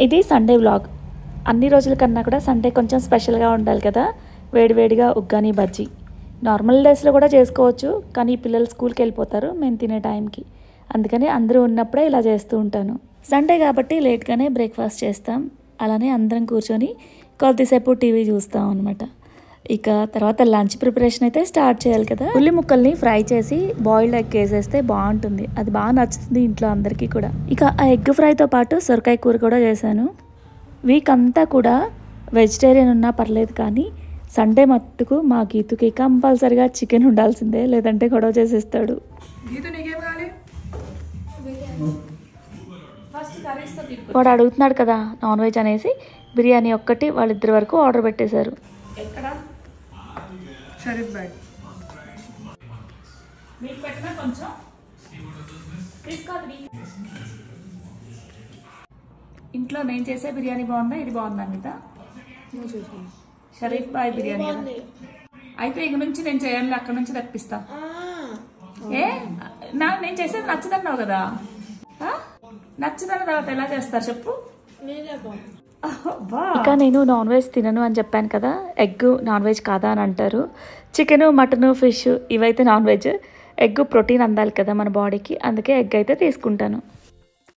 ఇది Sunday vlog. అన్ని రోజుల కన్నా కూడా సండే కొంచెం స్పెషల్గా ఉండాలి కదా. వేడివేడిగా ఉగ్గాని బజ్జీ. నార్మల్ డేస్లో కూడా చేసుకోవచ్చు, కానీ పిల్లలు స్కూల్కి వెళ్ళిపోతారు మేము తినే టైంకి. అందుకని అందరూ ఉన్నప్పుడే ఇలా చేస్తూ ఉంటాను. సండే కాబట్టి లేట్గానే బ్రేక్ఫాస్ట్ చేస్తాం. అలానే అందరం కూర్చొని కొద్దిసేపు టీవీ చూస్తాం అనమాట. ఇక తర్వాత లంచ్ ప్రిపరేషన్ అయితే స్టార్ట్ చేయాలి కదా. ఉల్లి ముక్కల్ని ఫ్రై చేసి బాయిల్డ్ ఎగ్ వేసేస్తే బాగుంటుంది. అది బాగా నచ్చుతుంది ఇంట్లో అందరికీ కూడా. ఇక ఆ ఎగ్ ఫ్రైతో పాటు సొరకాయ కూర కూడా చేశాను. వీక్ అంతా కూడా వెజిటేరియన్ ఉన్నా పర్లేదు, కానీ సండే మట్టుకు మా గీతుకి కంపల్సరిగా చికెన్ ఉండాల్సిందే, లేదంటే గొడవ చేసేస్తాడు. వాడు అడుగుతున్నాడు కదా నాన్ వెజ్ అనేసి బిర్యానీ ఒక్కటి వాళ్ళిద్దరి వరకు ఆర్డర్ పెట్టేశారు. ఇంట్లో నేను చేసే బిర్యానీ బాగుందా, ఇది బాగుందా అనిత? షరీఫ్ బాయ్ బిర్యానీ అయితే ఇక నుంచి నేను చేయాలి, అక్కడ నుంచి తెప్పిస్తా. నేను చేసేది నచ్చదన్నావు కదా, నచ్చదన్న తర్వాత ఎలా చేస్తారు చెప్పు. ఇక నేను నాన్ వెజ్ తినను అని చెప్పాను కదా, ఎగ్ నాన్ వెజ్ కాదా అని అంటారు. చికెన్, మటన్, ఫిష్ ఇవైతే నాన్ వెజ్. ఎగ్ ప్రోటీన్ అందాలి కదా మన బాడీకి, అందుకే ఎగ్ అయితే తీసుకుంటాను.